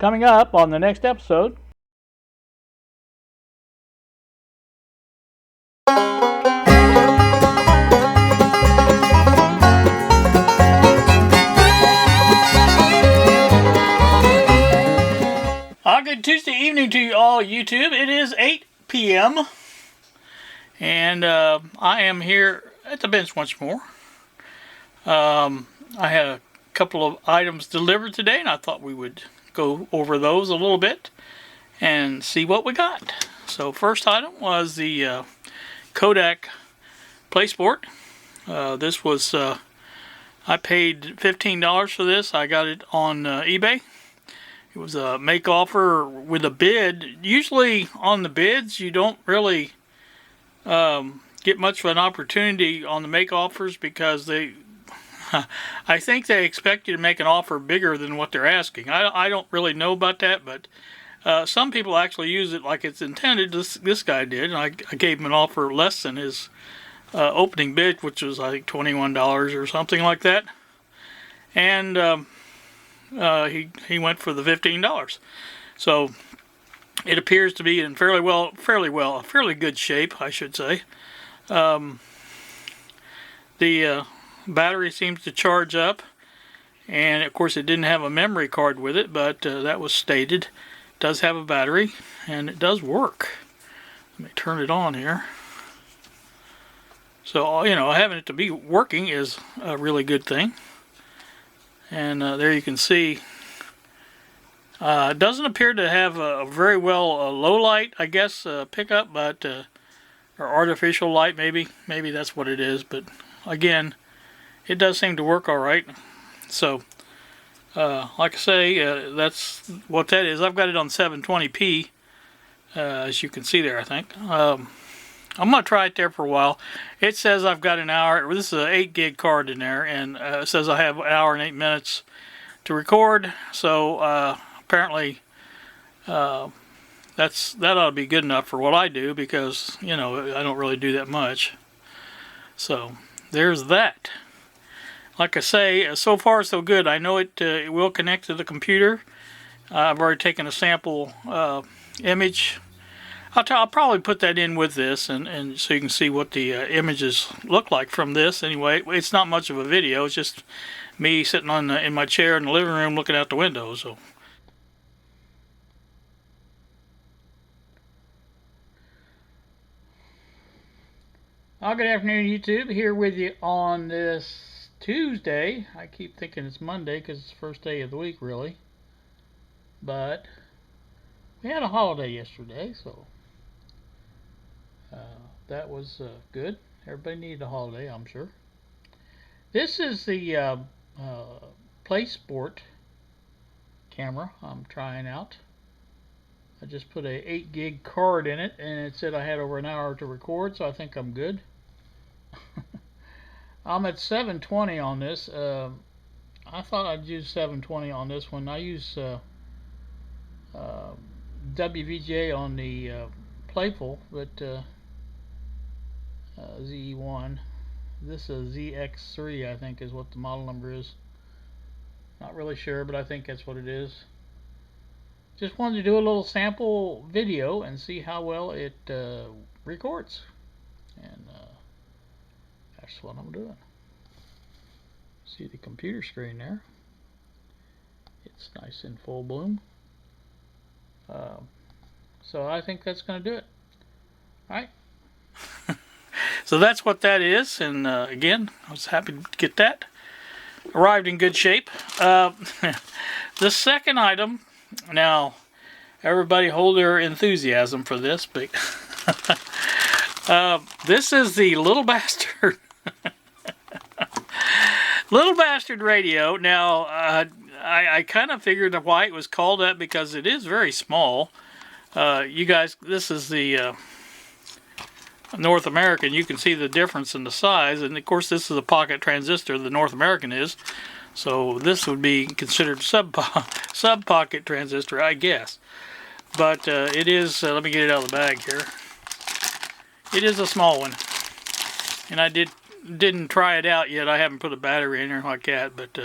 Coming up on the next episode. Good Tuesday evening to you all, YouTube. It is 8 p.m. and I am here at the bench once more. I had a couple of items delivered today, and I thought we would go over those a little bit and see what we got. So first item was the Kodak PlaySport. This was, I paid $15 for this. I got it on eBay. It was a make offer with a bid. Usually on the bids, you don't really get much of an opportunity on the make offers because I think they expect you to make an offer bigger than what they're asking. I don't really know about that, but some people actually use it like it's intended. This guy did. I gave him an offer less than his opening bid, which was I think $21 or something like that. And he went for the $15. So it appears to be in fairly good shape, I should say. The battery seems to charge up, and of course it didn't have a memory card with it, but that was stated. It does have a battery, and it does work. Let me turn it on here. So, you know, having it to be working is a really good thing. And there you can see, it doesn't appear to have a very well low light, I guess, pickup, but or artificial light maybe that's what it is. But again, it does seem to work all right. So, like I say, that's what that is. I've got it on 720p, as you can see there. I think I'm gonna try it there for a while. It says I've got an hour. This is an 8 gig card in there, and it says I have an hour and 8 minutes to record. So apparently that ought to be good enough for what I do, because you know I don't really do that much. So there's that. Like I say, so far so good. I know it will connect to the computer. I've already taken a sample image. I'll probably put that in with this, and so you can see what the images look like from this. Anyway, it's not much of a video. It's just me sitting in my chair in the living room looking out the window. So, good afternoon, YouTube. Here with you on this Tuesday. I keep thinking it's Monday because it's the first day of the week, really. But we had a holiday yesterday, so that was good. Everybody needed a holiday, I'm sure. This is the PlaySport camera I'm trying out. I just put a 8 gig card in it, and it said I had over an hour to record, so I think I'm good. I'm at 720 on this. I thought I'd use 720 on this one. I use WVGA on the Playful, but Z1. This is ZX3, I think, is what the model number is. Not really sure, but I think that's what it is. Just wanted to do a little sample video and see how well it records. And that's what I'm doing. See the computer screen there. It's nice in full bloom. So I think that's going to do it. Alright. So that's what that is. And again, I was happy to get that. Arrived in good shape. The second item, now everybody hold their enthusiasm for this, but this is the Little Bastard Little Bastard radio. Now I kind of figured why it was called that, because it is very small. You guys, this is the North American. You can see the difference in the size, and of course this is a pocket transistor, the North American is, so this would be considered sub-pocket transistor, I guess. But it is, let me get it out of the bag here. It is a small one, and I didn't try it out yet. I haven't put a battery in there like that, but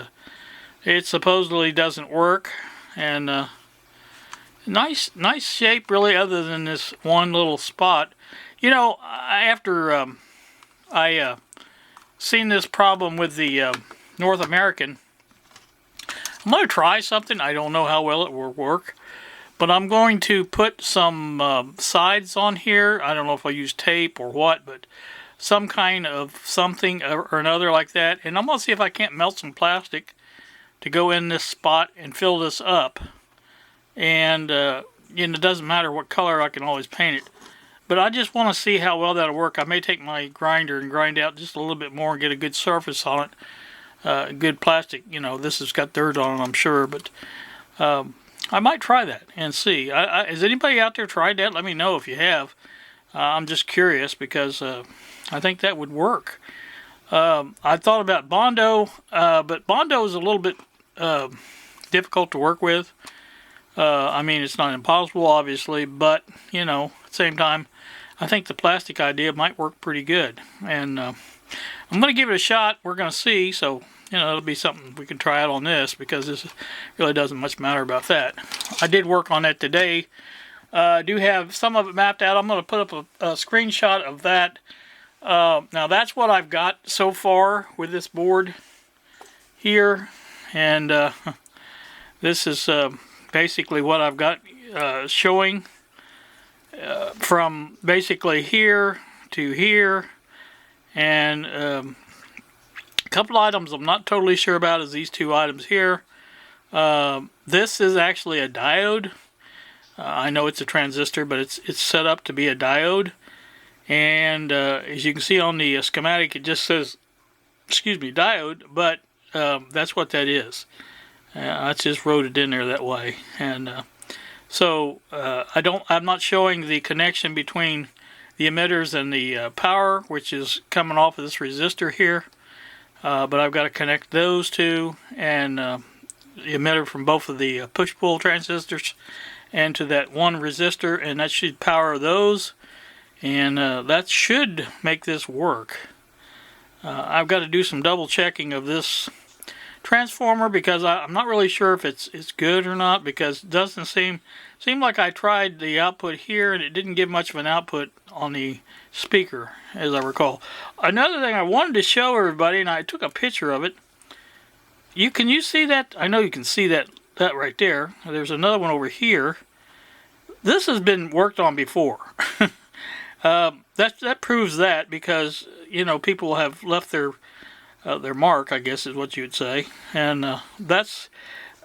it supposedly doesn't work, and Nice shape, really, other than this one little spot. You know, after I seen this problem with the North American, I'm going to try something. I don't know how well it will work, but I'm going to put some sides on here. I don't know if I'll use tape or what, but some kind of something or another like that. And I'm going to see if I can't melt some plastic to go in this spot and fill this up. And you know, it doesn't matter what color, I can always paint it. But I just want to see how well that'll work. I may take my grinder and grind out just a little bit more and get a good surface on it. Good plastic, you know, this has got dirt on it, I'm sure, but I might try that and see. Has anybody out there tried that? Let me know if you have. I'm just curious because I think that would work. I thought about Bondo, but Bondo is a little bit difficult to work with. I mean, it's not impossible, obviously, but, you know, at the same time, I think the plastic idea might work pretty good. And I'm going to give it a shot. We're going to see. So, you know, it'll be something we can try out on this, because this really doesn't much matter about that. I did work on that today. I do have some of it mapped out. I'm going to put up a screenshot of that. Now, that's what I've got so far with this board here. And this is basically what I've got showing from basically here to here. And a couple items I'm not totally sure about is these two items here. This is actually a diode. I know it's a transistor, but it's set up to be a diode. And as you can see on the schematic, it just says, excuse me, diode, but that's what that is. I just wrote it in there that way. And so I'm not showing the connection between the emitters and the power, which is coming off of this resistor here. But I've got to connect those two, and the emitter from both of the push-pull transistors and to that one resistor, and that should power those. And that should make this work. I've got to do some double checking of this transformer, because I'm not really sure if it's good or not, because it doesn't seem like I tried the output here and it didn't give much of an output on the speaker, as I recall. Another thing I wanted to show everybody, and I took a picture of it. Can you see that? I know you can see that right there. There's another one over here. This has been worked on before. That proves that, because, you know, people have left their mark, I guess is what you would say. And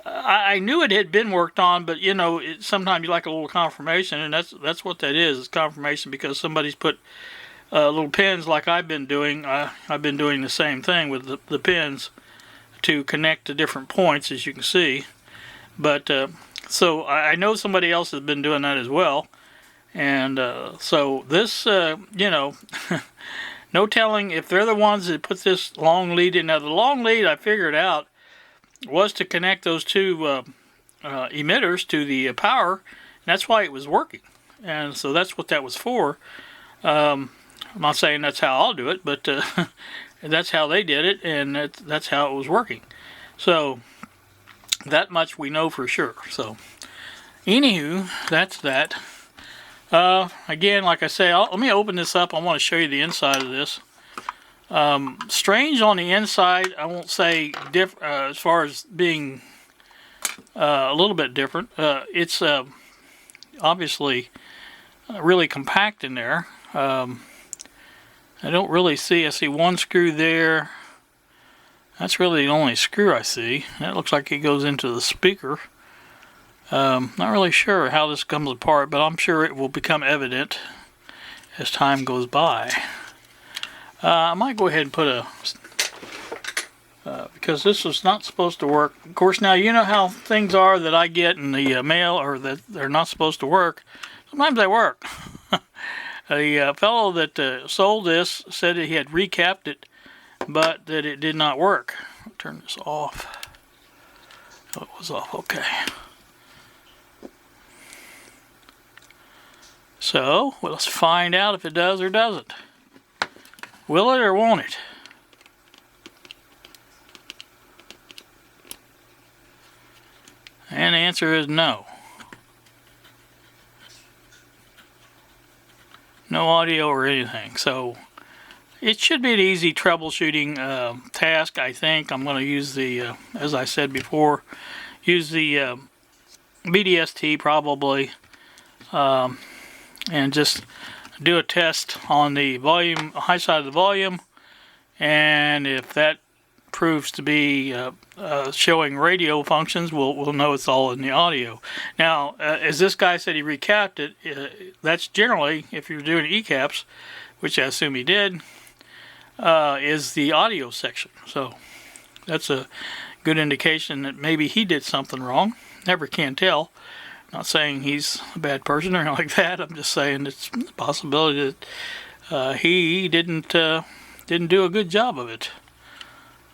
I knew it had been worked on, but, you know, sometimes you like a little confirmation, and that's what that is. It's confirmation, because somebody's put little pins like I've been doing. I've been doing the same thing with the pins to connect to different points, as you can see. But so I know somebody else has been doing that as well. And so this, you know, no telling if they're the ones that put this long lead in. Now, the long lead, I figured out, was to connect those two emitters to the power, and that's why it was working. And so that's what that was for. I'm not saying that's how I'll do it, but that's how they did it, and that's how it was working. So that much we know for sure. So anywho, that's that. Again, like I say, let me open this up. I want to show you the inside of this. Strange on the inside. I won't say as far as being a little bit different. It's obviously really compact in there. I don't really see. I see one screw there. That's really the only screw I see. That looks like it goes into the speaker. Not really sure how this comes apart, but I'm sure it will become evident as time goes by. I might go ahead and put because this is not supposed to work. Of course, now you know how things are that I get in the mail, or that they're not supposed to work. Sometimes they work. A fellow that sold this said that he had recapped it, but that it did not work. I'll turn this off. Oh, it was off. Okay. So, well, let's find out if it does or doesn't. Will it or won't it? And the answer is no. no audio or anything. So it should be an easy troubleshooting task. I think I'm going to use the, as I said before, use the BDST probably, and just do a test on the volume, high side of the volume, and if that proves to be showing radio functions, we'll know it's all in the audio. Now, as this guy said, he recapped it. That's generally, if you're doing ECAPs, which I assume he did, is the audio section. So that's a good indication that maybe he did something wrong. Never can tell. Not saying he's a bad person or anything like that. I'm just saying it's a possibility that he didn't do a good job of it.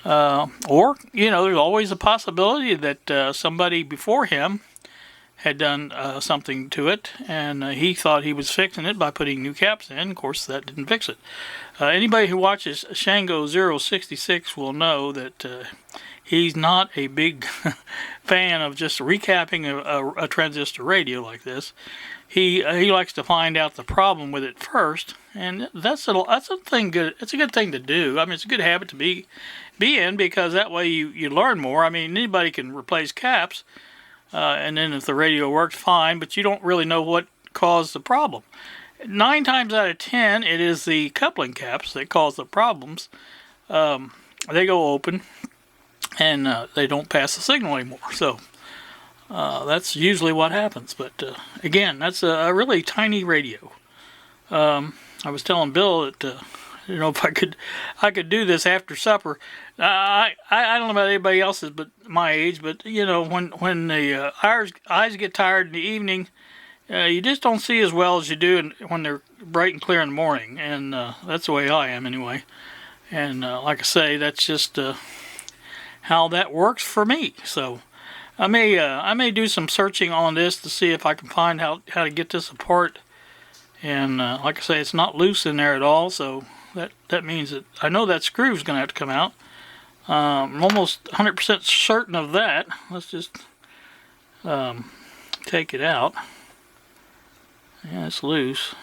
Or, there's always a possibility that somebody before him had done something to it, and he thought he was fixing it by putting new caps in. Of course, that didn't fix it. Anybody who watches Shango 066 will know that he's not a big fan of just recapping a transistor radio like this. He likes to find out the problem with it first, and that's a thing good. It's a good thing to do. I mean, it's a good habit to be in, because that way you learn more. I mean, anybody can replace caps, and then if the radio works, fine, but you don't really know what caused the problem. 9 times out of 10, it is the coupling caps that cause the problems. They go open, and they don't pass the signal anymore. So that's usually what happens. But again, that's a really tiny radio. I was telling Bill that if I could do this after supper. I don't know about anybody else's, but my age. But when the eyes get tired in the evening, you just don't see as well as you do when they're bright and clear in the morning. And that's the way I am anyway. And like I say, that's just how that works for me. So I may do some searching on this to see if I can find how to get this apart. And like I say, it's not loose in there at all, so that means that I know that screw's going to have to come out. I'm almost 100% certain of that. Let's just take it out. Yeah, it's loose.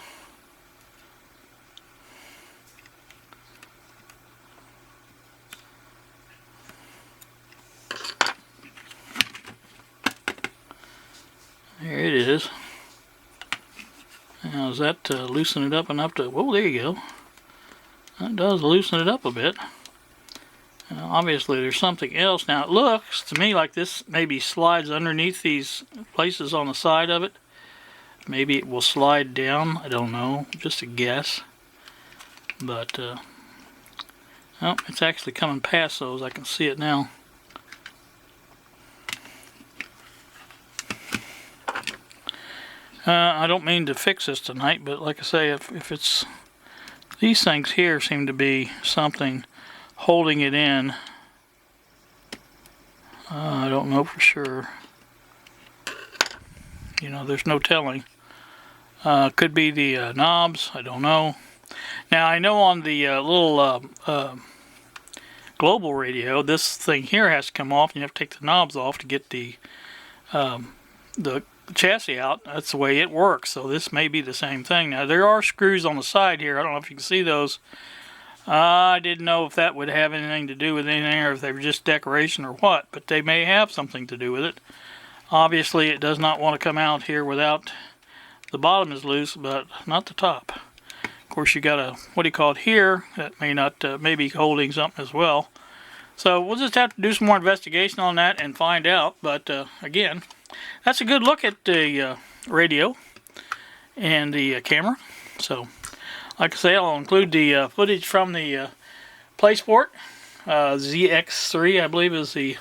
There it is. Now, does that loosen it up enough to... Whoa, there you go. That does loosen it up a bit. Obviously, there's something else. Now, it looks to me like this maybe slides underneath these places on the side of it. Maybe it will slide down. I don't know. Just a guess. But, oh, it's actually coming past those. I can see it now. I don't mean to fix this tonight, but like I say, if it's... These things here seem to be something holding it in. I don't know for sure. There's no telling. Could be the knobs. I don't know. Now, I know on the little global radio, this thing here has to come off, and you have to take the knobs off to get the chassis out. That's the way it works. So this may be the same thing. Now, there are screws on the side here. I don't know if you can see those. I didn't know if that would have anything to do with anything, or if they were just decoration or what, but they may have something to do with it. Obviously, it does not want to come out here without the bottom is loose, but not the top. Of course, you got a, what do you call it here, that may not, may be holding something as well. So we'll just have to do some more investigation on that and find out. But again, that's a good look at the radio and the camera. So, like I say, I'll include the footage from the PlaySport. ZX3, I believe, is the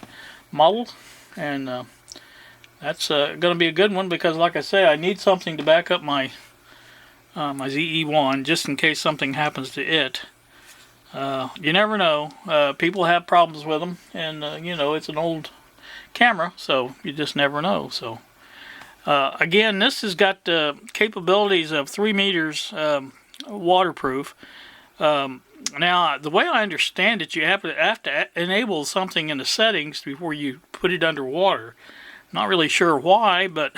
model. And that's going to be a good one because, like I say, I need something to back up my my ZE1 just in case something happens to it. You never know. People have problems with them, and it's an old camera, so you just never know. So again, this has got capabilities of 3 meters waterproof. Now, the way I understand it, you have to enable something in the settings before you put it underwater. Not really sure why, but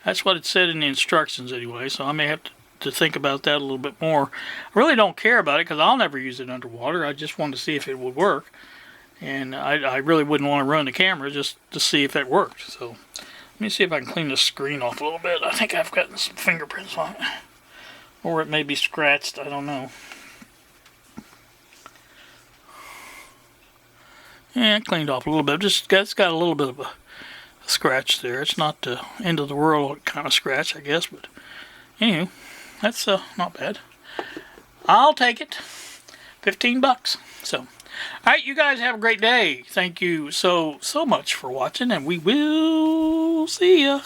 that's what it said in the instructions anyway, so I may have to think about that a little bit more. I really don't care about it because I'll never use it underwater. I just wanted to see if it would work. And I really wouldn't want to run the camera just to see if it worked. So let me see if I can clean the screen off a little bit. I think I've gotten some fingerprints on it. Or it may be scratched, I don't know. Yeah, it cleaned off a little bit. It's got a little bit of a scratch there. It's not the end of the world kind of scratch, I guess. But anyway, that's not bad. I'll take it. $15. So, alright, you guys have a great day. Thank you so much for watching, and we will see ya.